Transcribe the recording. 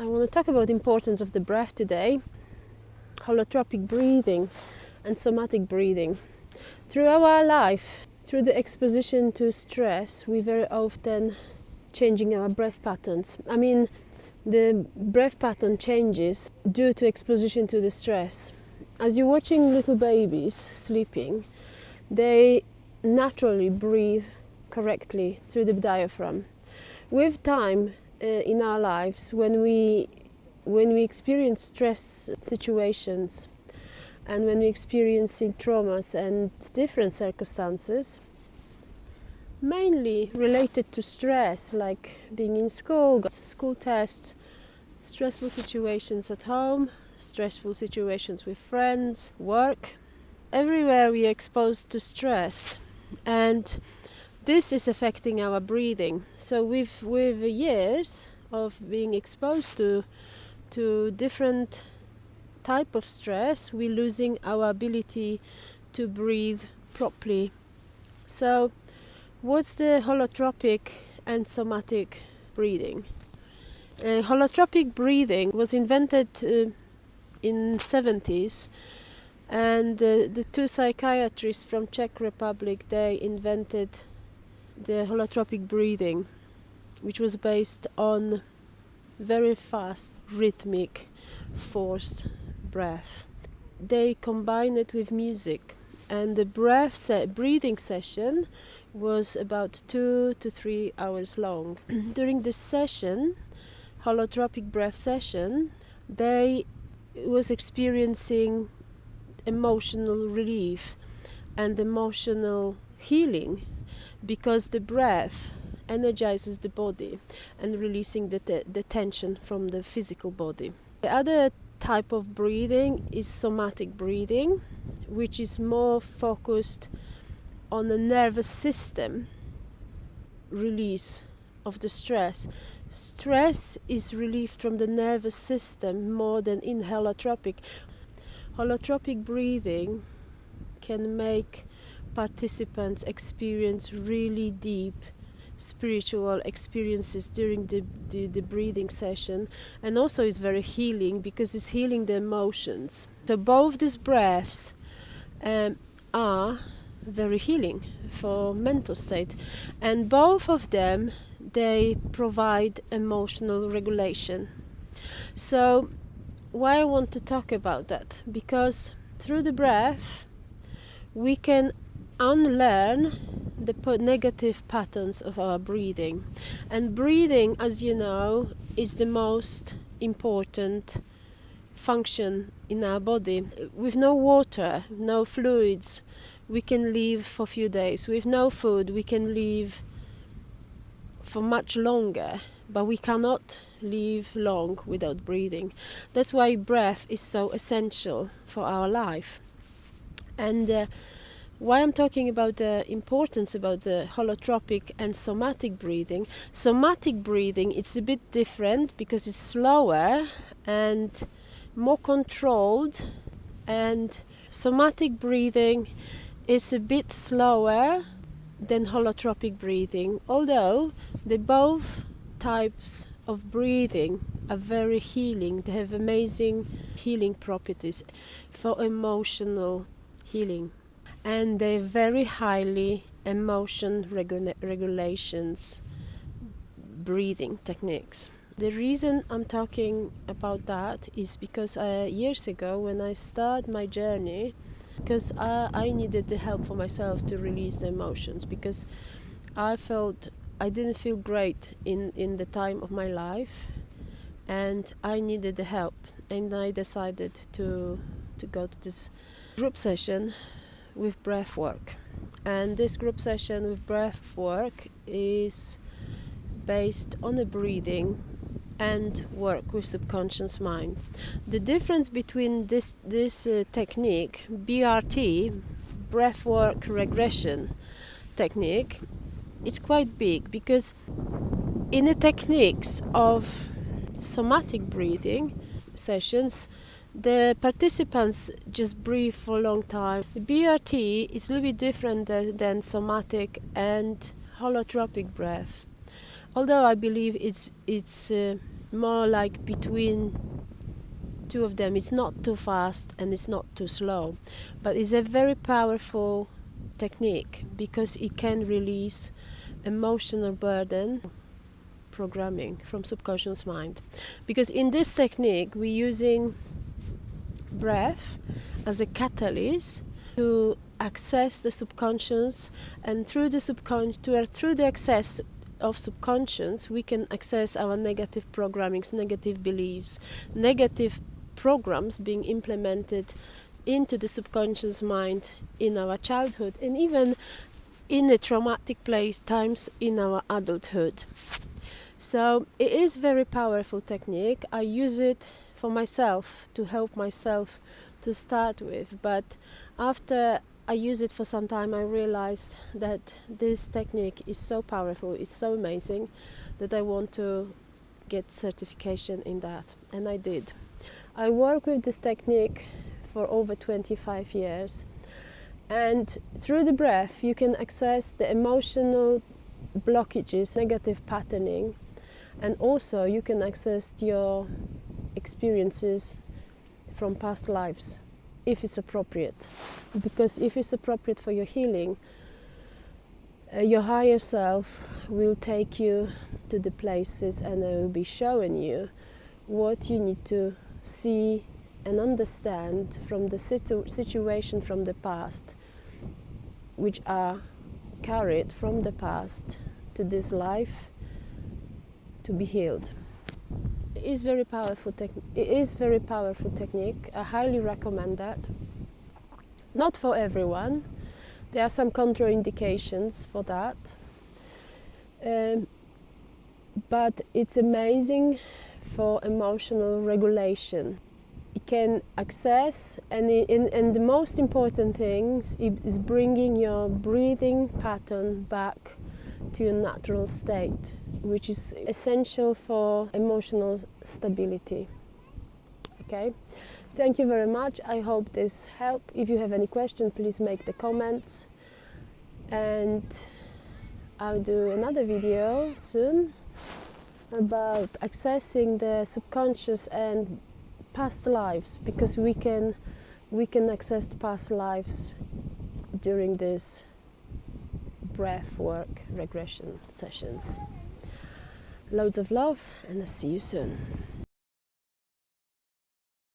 I want to talk about the importance of the breath today, holotropic breathing and somatic breathing. Throughout our life, through the exposition to stress, we very often changing our breath patterns. The breath pattern changes due to exposition to the stress. As you're watching little babies sleeping, they naturally breathe correctly through the diaphragm. With time in our lives, when we experience stress situations and when we experiencing traumas and different circumstances, mainly related to stress, like being in school tests, stressful situations at home, stressful situations with friends, work. Everywhere we are exposed to stress, and this is affecting our breathing. So with years of being exposed to different type of stress, we're losing our ability to breathe properly. So what's the holotropic and somatic breathing? Holotropic breathing was invented in 70s, and the two psychiatrists from Czech Republic, they invented the holotropic breathing, which was based on very fast, rhythmic, forced breath. They combined it with music, and the breathing session was about 2 to 3 hours long. During this session, holotropic breath session, they was experiencing emotional relief and emotional healing, because the breath energizes the body and releasing the tension from the physical body. The other type of breathing is somatic breathing, which is more focused on the nervous system release of the stress. Stress is relieved from the nervous system more than in holotropic. Holotropic breathing can make participants experience really deep spiritual experiences during the breathing session, and also is very healing because it's healing the emotions. So both these breaths are very healing for mental state, and both of them, they provide emotional regulation. So why I want to talk about that? Because through the breath we can unlearn the negative patterns of our breathing. And breathing, as you know, is the most important function in our body. With no water, no fluids, we can live for a few days. With no food, we can live for much longer, but we cannot live long without breathing. That's why breath is so essential for our life. And why I'm talking about the importance about the holotropic and somatic breathing. Somatic breathing, it's a bit different because it's slower and more controlled, and somatic breathing is a bit slower than holotropic breathing, although they both types of breathing are very healing. They have amazing healing properties for emotional healing, and they're very highly emotion regulations breathing techniques. The reason I'm talking about that is because years ago, when I started my journey, because I needed the help for myself to release the emotions, because I felt I didn't feel great in the time of my life, and I needed the help, and I decided to go to this group session with breathwork. And this group session with breathwork is based on the breathing and work with subconscious mind. The difference between this technique, BRT, Breathwork Regression Technique, it's quite big, because in the techniques of somatic breathing sessions, the participants just breathe for a long time. The BRT is a little bit different than somatic and holotropic breath. Although I believe it's more like between two of them. It's not too fast and it's not too slow, but it's a very powerful technique because it can release emotional burden programming from subconscious mind. Because in this technique we're using breath as a catalyst to access the subconscious, and through the access of subconscious we can access our negative programmings, negative beliefs, negative programs being implemented into the subconscious mind in our childhood and even in the traumatic place times in our adulthood. So it is very powerful technique. I use it for myself to help myself to start with, but after I use it for some time I realized that this technique is so powerful, it's so amazing that I want to get certification in that, and I did. I work with this technique for over 25 years, and through the breath you can access the emotional blockages, negative patterning, and also you can access your experiences from past lives if it's appropriate. Because if it's appropriate for your healing, your higher self will take you to the places and it will be showing you what you need to see and understand from the situation from the past, which are carried from the past to this life to be healed. It is very powerful technique. I highly recommend that. Not for everyone. There are some contraindications for that. But it's amazing for emotional regulation. It can access, and the most important thing is bringing your breathing pattern back to your natural state, which is essential for emotional stability. Okay, thank you very much. I hope this helped. If you have any questions, please make the comments, and I'll do another video soon about accessing the subconscious and past lives, because we can access past lives during this breathwork regression sessions. Loads of love, and I'll see you soon.